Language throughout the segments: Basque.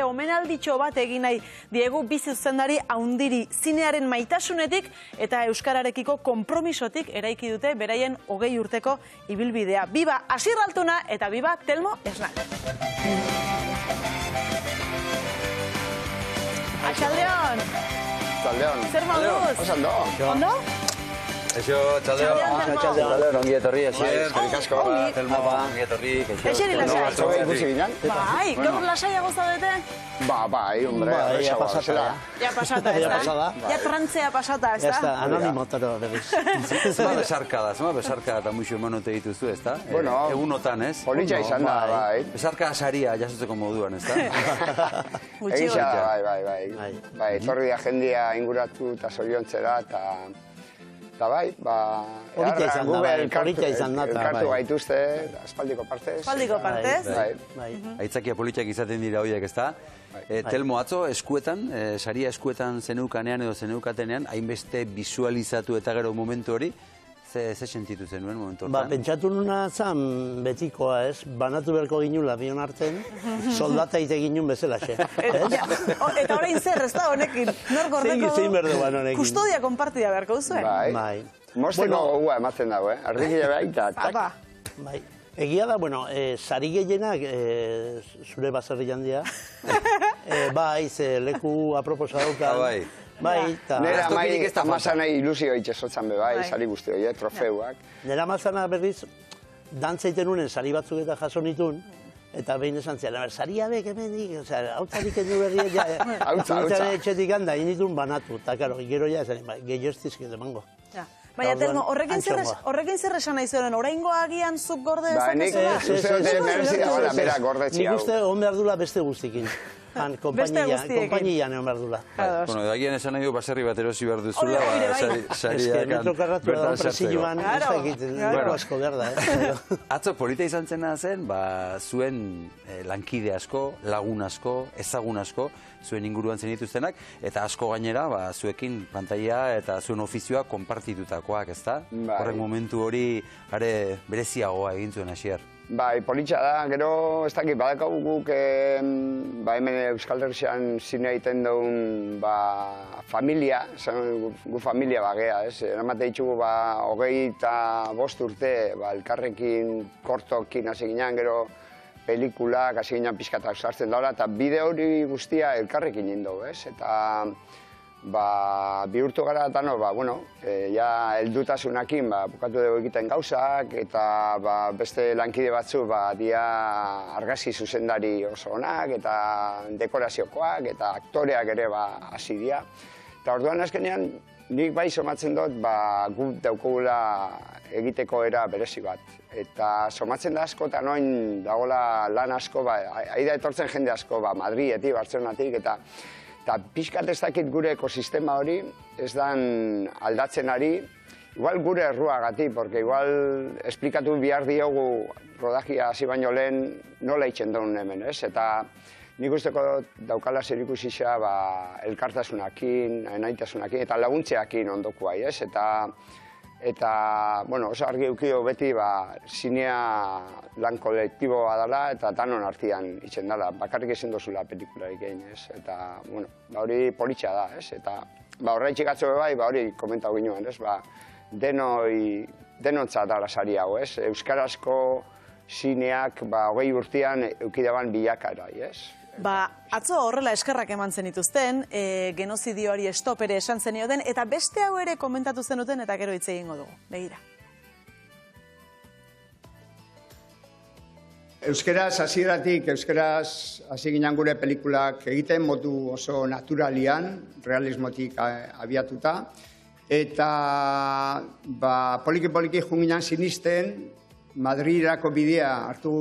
omenalditxo bat egin nahi diegu bi zuzendari haundiri zinearen maitasunetik eta euskararekiko konpromisotik eraiki dute beraien 20 urteko ibilbidea. Biba Asier Altuna eta biba Telmo Esnal. Atxaldeon! Atxaldeon! Zer moduz? Ondo! Ondo? Eixo, atxaldeon! Atxaldeon, ongi etorri, Asier. Eskerrik asko. Telmo, ongi etorri. Eseri lasai. Atzoa ikusi ginen? Bai, gaur lasaiago zaudete? Bai, hombre. Ya pasata. Ja pasata, ez da? Ja trantzea pasata, ez da? Ya está, anonimotaro berriz. Zema besarka eta muixo emanote dituzu, ez da? Bueno, egunotan, ez? Politxa izan da, bai. Besarka saria jasotzeko moduan, ez da? Egisa, bai. Etorri da jendia inguratu eta zoriontzera, eta bai, politxa izan da, elkartu gaituzte, aspaldiko partez. Aspaldiko partez? Bai. Aitzakia politxak izaten dira horiek, ez da? Telmo, atzo, eskuetan, saria eskuetan zeneukanean edo zeneukatenean, hainbeste visualizatu eta gero momentu hori, ze sentitu zenuen momentu hortan? Pentsatu nuna zan betikoa, ez? Banatu beharko ginula bion arten, soldata ite ginun bezalaxe. Eta orain zer, ez da honekin? Nor gordeko Zein berduan honekin. kustodia konpartida beharko duzuen? Bai. Mosteko gogua ematen dago, Ardikile baita, tak. Bai. Egia da, sari gehienak zure baserri jandia. Bai, ze leku aproposa daukan. Bai. Bai, eta... Nera amazana ilusio itxesotzan be, bai, sari guzti hori, trofeuak. Nera amazana berriz, dantzaiten unen sari batzuk eta jaso nitun, eta behin esan zian, saria bek hemendik, hautzarik endu berri, Hautza. etxetik handa, initun banatu, eta karo, gero ja, gehiago ez dizkit emango. Baina, Telmo, horrekin zer esan nahi zuen, oraingo agian zuk gorde Ba, nik uste dute merezi dagoela bera gordetxi hau. Nik uste hon behar dula beste guztikin. Kompainian egon behar dula. Bueno, dagian esan nahi du baserri bat erosi behar duzula, sariak... Metro karratu da presiluan, ez da egiten, leko asko behar da. Atzo, polita izan zena zen, zuen lankide asko, lagun asko, ezagun asko, zuen inguruan zenituztenak, eta asko gainera, zuekin pantaila eta zuen ofizioa konpartitutakoak, ez da? Horrek momentu hori, bereziagoa egin zuen Asier. Bai, politxa da, gero, ez dakit, badakau guk, hemen Euskal Herrian zine egiten duen, familia, gu familia bagea, ez? Eramate ditugu, 25 urte, elkarrekin, kortokin hasi ginen, gero, pelikulak, hasi ginen pixkatak sartzen daula, eta bide hori guztia elkarrekin nindu, ez? Eta, bihurtu gara eta ja heldutasunakin bukatu dugu egiten gauzak, eta beste lankide batzu dia argazki zuzendari oso onak, eta dekoraziokoak, eta aktoreak ere hasi dira. Eta orduan azkenean, nik bai somatzen dut, guk daukagula egiteko era berezi bat. Eta somatzen da asko, eta noin dagoela lan asko, aida etortzen jende asko, Madridetik, Bartzelonatik, eta pixkat ez dakit gure ekosistema hori, ez dan aldatzen ari, igual gure erruagatik, porque igual esplikatu behar diogu rodajia hasi baino lehen nola itxen duen hemen, ez? Eta nik usteko daukala zerikusia elkartasunakin, naitasunakin, eta laguntzeakin ondokuai, ez? Eta, oso argi eukio beti, zinea lan kolektiboa dela eta danon artean itxen dela. Bakarrik ezin dozula pelikularik egin, ez? Eta, hori politxa da, ez? Eta, horra itxikatzo bai, hori komentau ginoen, ez? Denontzat dala sari hau, ez? Euskarazko zineak, 20 urtean eukidaban bilakara, ez? Atzo horrela eskerrak eman zenituzten, genozidioari stop ere esan zenioten, eta beste hau ere komentatu zenuten, eta gero hitz egingo dugu. Begira. Euskaraz hasieratik, euskaraz hasi ginen gure pelikulak egiten, modu oso naturalian, realismotik abiatuta, eta poliki-poliki junginan sinisten, Madrirako bidea hartu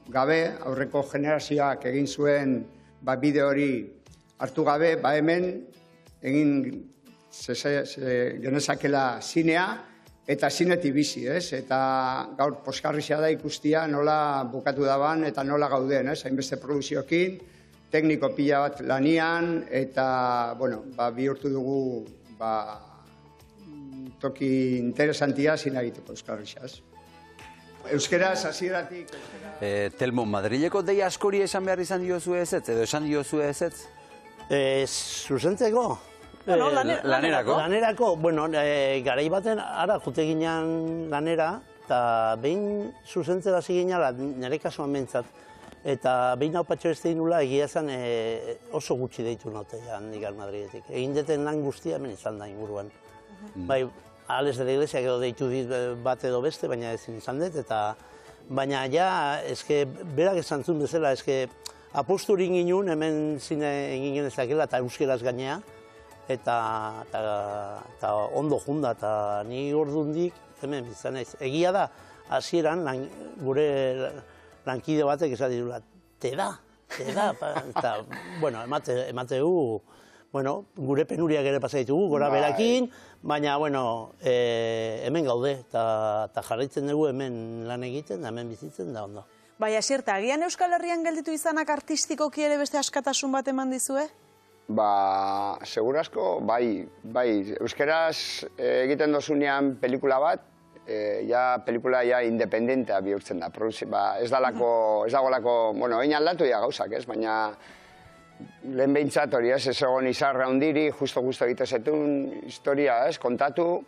gabe, aurreko generazioak egin zuen bide hori hartu gabe, hemen egin genezakela zinea eta zinetik bizi, ez? Eta gaur poskarrizia da ikustia nola bukatu daban eta nola gauden, ez? Hainbeste produziokin, tekniko pila bat lanian, eta, bihurtu dugu, toki interesantia zina egiteko poskarrizia, ez? Euskeraz hasieratik. Telmo, Madrileko deia askori esan behar izan diozue ezetz, edo esan diozue ezetz? Zuzentzeko? Bueno, lanerako. Lanerako, bueno, garai baten ara jute ginen lanera, eta behin zuzentzera hasi ginela, nire kasuan mentzat, eta behin hau patxo ez nula egia zen oso gutxi deitu naute handik Madriletik. Egin deten lan guztia hemen izan da inguruan. Bai, Ales de la Iglesia edo deitu dit bat edo beste, baina ezin izan dut, eta baina ja, eske, berak esan zuen bezala, eske, aposturin ginen hemen zine egin ezakela eta euskeraz gainea, eta ondo junda, eta ni ordundik hemen bizan naiz. Egia da, hasieran gure lankide batek esan dirula, te da, eta, bueno, emateu, bueno, gure penuriak ere pasa ditugu, gora berakin, baina, bueno, hemen gaude, eta jarraitzen dugu hemen lan egiten, da hemen bizitzen da ondo. Bai, Asierta, agian Euskal Herrian gelditu izanak artistikoki ere beste askatasun bat eman dizue? Ba, segurazko, bai, euskeraz egiten dozunean pelikula bat, pelikula independentea bihurtzen da. Ez dagoelako, bueno, egin aldatu gauzak, ez, baina lehen behintzat hori, ez egon izarra hundiri, justo egite zetun historia, ez, kontatu,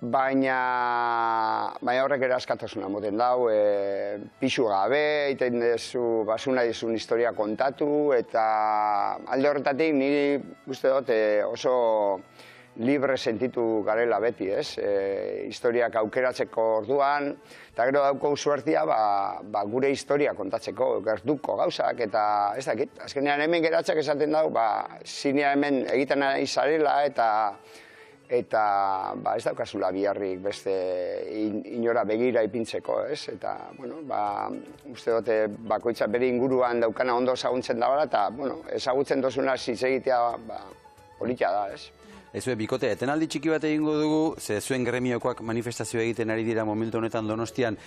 baina horrek ere askatasuna moten dau, pixu gabe, egiten dezu, basuna dizun historia kontatu, eta alde horretatik niri uste dut oso libre sentitu garela beti, ez? Historiak aukeratzeko orduan, eta gero dauko suertia gure historia kontatzeko, gertuko gauzak, eta ez dakit, azkenean hemen geratzak esaten dau, zinea hemen egiten ari zarela, eta ez daukazula biharrik beste inora begira ipintzeko, ez? Eta, bueno, uste dute bakoitza bere inguruan daukana ondo ezagutzen da bera, eta, bueno, ezagutzen dozuna hitz egitea politia da, ez? Ezue, bikote, etenaldi txiki bat egingo dugu, ze zuen gremiokoak manifestazioa egiten ari dira momentu honetan Donostian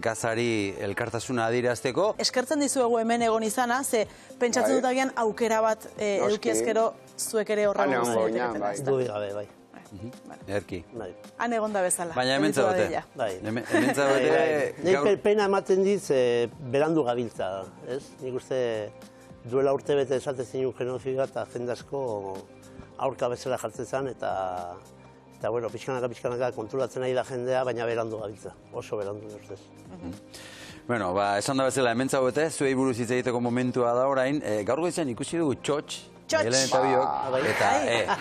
gazari elkartasuna adierazteko. Eskertzen dizuegu hemen egon izana, ze pentsatzen dut agian aukera bat eduki ezkero zuek ere horra guztieteketen. Dudik gabe, bai. Erki. Han egon da bezala. Baina hemen zaudete. Hemen zaudete. Nei pena ematen dit, berandu gabiltza, ez? Nik uste duela urte bete esate zinun genozidoa eta jende asko aurka bezala jartzen zen, eta bueno, pixkanaka konturatzen nahi da jendea, baina berandu gabiltza, oso berandu ustez. Bueno, esan da bezala hemen zaudete, zuei buruz hitz egiteko momentua da orain, gaur goizean ikusi dugu Txotx, Helen eta biok, eta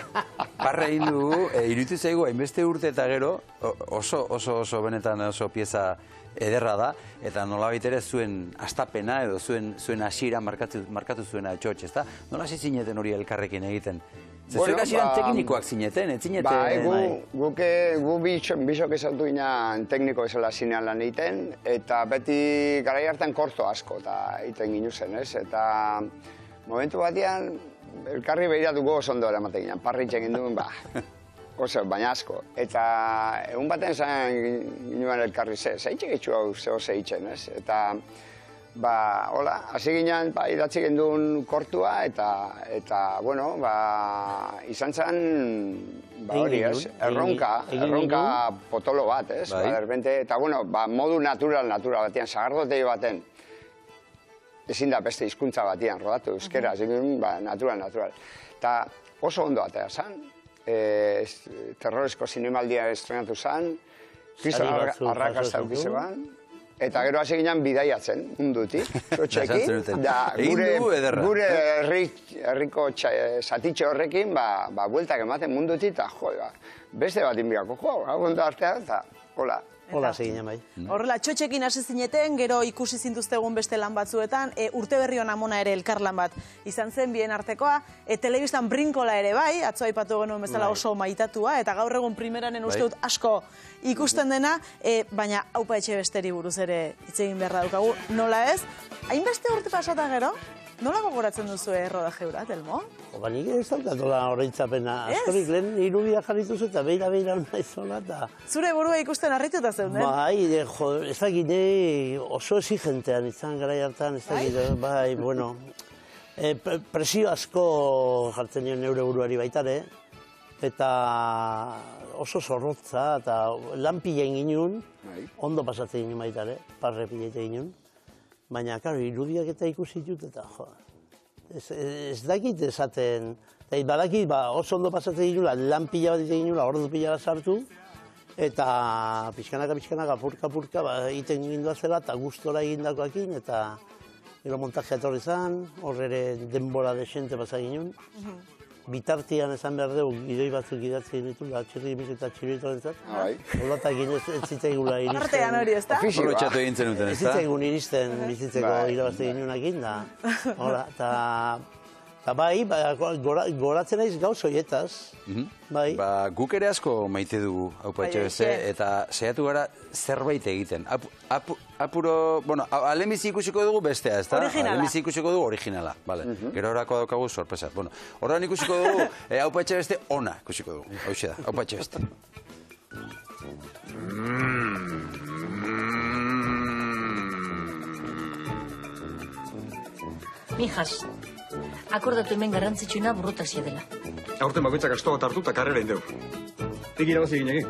parra egin dugu, iruditu zaigu, hainbeste urte eta gero, oso benetan oso pieza ederra da, eta nolabait ere zuen astapena edo zuen hasiera markatu zuena Txotx, ezta? Nola hasi zineten hori elkarrekin egiten? Zuek hasieran teknikoak zineten, ez zineten? Gu bisok ezautu ginen tekniko ezela zinean lan egiten, eta beti garai hartan korto asko egiten ginu zen, ez? Eta momentu batean, elkarri behiratuko oso ondo eramaten ginen, parritxen ginduen, oso, baina asko. Eta egun baten zan ginen elkarri zeitxe gitzu hau zeo zeitzen, ez? Eta, hola, hasi ginen, idatzi genduen kortua, eta, bueno, izan zen, hori, ez? Erronka potolo bat, ez? Eta, bueno, modu natural batean, sagardotei baten, ezin da beste hizkuntza batean rodatu, euskera, natural. Eta oso ondo atea zen, terrorezko zinemaldia estrenatu zen, pizan arrakasta aukize ban, eta gero hasi ginen bidaiatzen, mundutik, txotxekin, da gure herriko zatitxo horrekin, bueltak ematen mundutik, eta beste bat inbiako, ondo artean, eta hola. Hola, hasi ginen bai. Horrela, Txotxekin hasi zineten, gero ikusi zintuztegun beste lan batzuetan, urte berri hon amona ere elkarlan bat izan zen bien artekoa, telebistan brinkola ere bai, atzo aipatu genuen bezala oso maitatua, eta gaur egun primeranen uste dut asko ikusten dena, baina haupa etxe besteri buruz ere hitz egin beharra daukagu, nola ez? Hainbeste urte pasata gero, nola gogoratzen duzu rodaje hura, Telmo? Nik ez daukatola horreitzapena. Askorik lehen irudia jarrituz eta beira naizola eta... Zure burua ikusten harrituta zeuden? Bai, ez dakit, oso exigentean izan garai hartan, ez dakit, bai, bueno... Presio asko jartzen nion neure buruari baitare, eta oso zorrotza, eta lan pila ginen, ondo pasatzen ginen baita ere, parre pila ginen. Baina, karo, irudiak eta ikusi ditut, eta jo, ez dakit esaten, eta badakit oso ondo pasatzen ginen, lan pila bat egin ginen, ordu pila bat sartu, eta pixkanaka, purka, egiten gindua zela, eta gustora egindakoakin, eta gero montajea etorri zen, horre denbora desente pasa ginen. Bitartian esan behar dugu, gidoi batzuk idatzen ditu, txirri eta txirritorentzat. Olatak ez zitzaigula iristen. Artean hori, ez da? Horretxatu egin zen duten, ez zitzaigula iristen bizitzeko irabazte ginenakin, eta bai, goratzen naiz gauz hoietaz, bai. Guk ere asko maite dugu Aupa Etxebeste, eta saiatu gara zerbait egiten. Apuro, bueno, alembizi ikusiko dugu bestea, ez da? Originala. Alembizi ikusiko dugu originala, bale. Gero horako daukagu sorpresat. Bueno, horrean ikusiko dugu Aupa Etxebeste ona ikusiko dugu. Hauxe da, Aupa Etxebeste. Mijas, akordatu hemen garrantzitsuena burrotazia dela. Aurten bakoitzak asto bat hartu eta karrera indeu. Tik irabazi egin egin.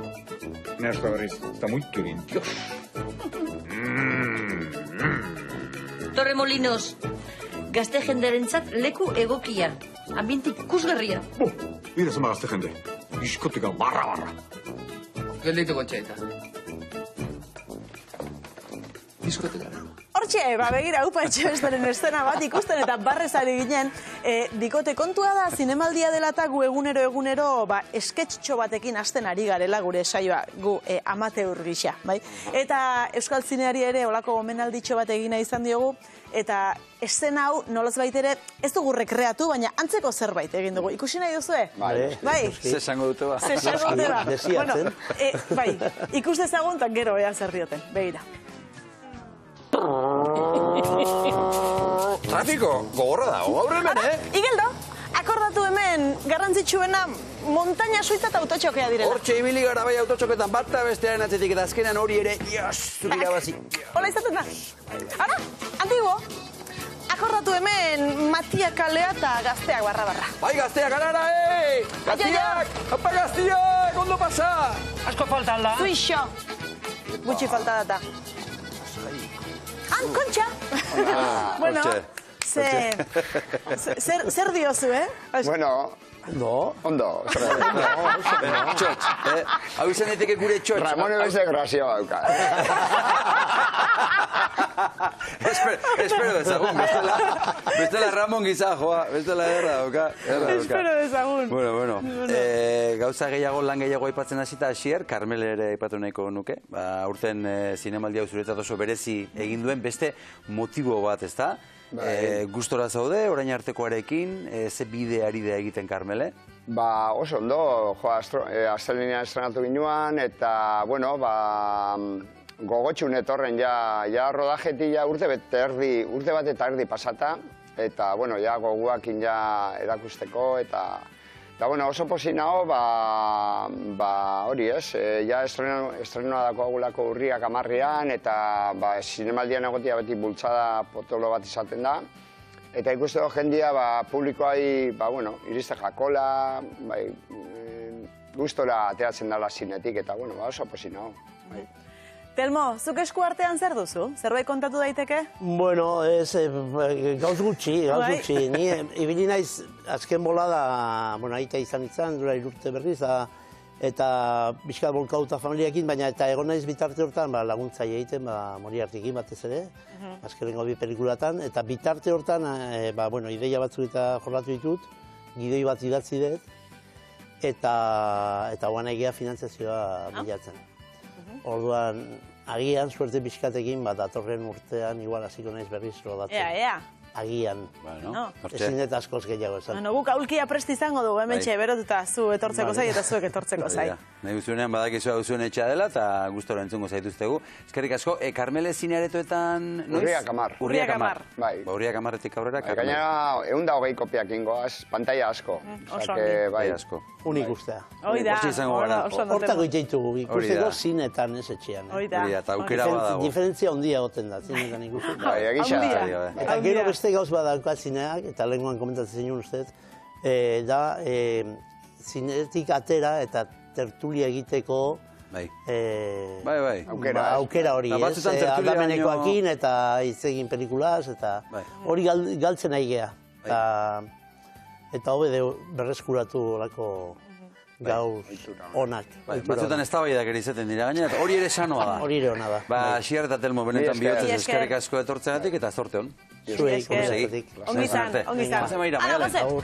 Ne asko berriz, eta muitu egin, dios. Torremolinos, gazte jendearentzat leku egokia. Ambientik ikusgarria. Bide zema gazte jende. Diskotika barra. Gelditu gotxaita. Diskotika. Hortxe, begira, Aupa Etxebesteren estena bat ikusten eta barrezari ginen, dikote kontua da, zinemaldia dela eta gu egunero esketxo batekin hasten ari garela gure saioa, gu amateur gisa, bai? Eta Euskal Zineari ere olako omenalditxo bat egina izan diogu, eta estena hau nolaz baitere ez dugu rekreatu, baina antzeko zerbait egin dugu. Ikusi nahi duzue? Bai. Zesango dute ba. Zesango dute ba. Bueno, bai, ikus dezagun eta gero ea zer dioten, begira. Trafiko, gogorra da, gaur hemen, Igeldo, akordatu hemen garrantzitsuena montaña suitza eta autotxokea direla. Hortxe ibili gara bai autotxoketan bat eta bestearen atzetik eta azkenan hori ere, zuri irabazi. Hola izaten da. Ara, antigo, akordatu hemen Matia kalea eta gazteak barra. Bai, gazteak, arara, Gaztiak, apa gaztiak, ondo pasa! Asko falta alda. Zuixo, gutxi falta data. Kontxa! Bueno, zer diozu, Bueno, ondo. Txotx, hau izan daiteke gure txotx. Ramone beste grazia bauka. Espero dezagun, bestela Ramon gizajoa, bestela erra dauka. Espero dezagun. Bueno, gauza gehiago, lan gehiago aipatzen hasita hasier, Karmel ere aipatu nahiko nuke. Aurten zinemaldi hau zuretzat oso berezi egin duen beste motibo bat, ezta? Gustora zaude, orain artekoarekin, ze bide ari da egiten Karmele? Oso ondo, astelenean estrenatu ginuan, eta, bueno, gogotxun etorren ja rodajetik urte bat eta erdi pasata, eta, bueno, ja goguakin ja erakusteko, eta, bueno, oso posinao, hori ez, ja estrenoa dako agulako urriak 10ean, eta zinemaldian egotia beti bultzada potolo bat izaten da, eta ikuste do jendia, publikoai, bueno, iriste jakola, gustora ateratzen dala zinetik, eta, bueno, oso posinao. Telmo, zuk esku artean zer duzu? Zerbait kontatu daiteke? Bueno, gauz gutxi. Ni ibili naiz azken bolada, aita izan, dura 3 urte berriz, eta bizkat bolkauta familiakin, baina eta egon naiz bitarte hortan laguntzaile egiten, Moriartekin batez ere, azkenengo 2 pelikulatan, eta bitarte hortan, ideia batzuk eta jorratu ditut, gidoi bat idatzi dut, eta guan egia finantzazioa bilatzen. Orduan, agian, suerte pixkatekin, datorren urtean, igual hasiko naiz berriz rodatzen. Ea. Agian. Ezin dut askoz gehiago esan. Guk aulkia prest izango dugu, hementxe, berotuta zu etortzeko zai eta zuek etortzeko zai. Nahi guzuenean badakizu hau zuen etxea dela eta gustora entzungo zaituztegu. Eskerrik asko, Karmele zinearetoetan... Urriak 10. Urriak 10. Bai. Urriak 10etik aurrera, Karmele. Gainera, 120 kopiak ingoaz, pantalla asko. Oso ongi. Bai, asko. Unik ustea. Hoi da. Hortako itxeitugu, ikusteko zinetan ez etxean. Hoi da. Eta aukera badago. Diferentzia ondia goten da, zinetan ikusten. Bai, egisa. Eta gero beste gauz badauka zineak, eta lehenkoan komentatzen zinun ustez, da zinetik atera eta tertulia egiteko Bai. bai. Aukera hori, Eta batzutan tertulia aldamenekoakin eta hitz egin pelikulaz, eta hori galtzen nahi geha. Eta hobe berreskuratu olako gaur onak. Batzutan eztabaidak ere izaten dira gainera, eta hori ere sanoa da. Hori ere ona da. Xiar eta Telmo benetan bihotzez eskerrik asko etortzeagatik eta zorte hon. Zuei, Ongi izan. Pasa maira, Maialen.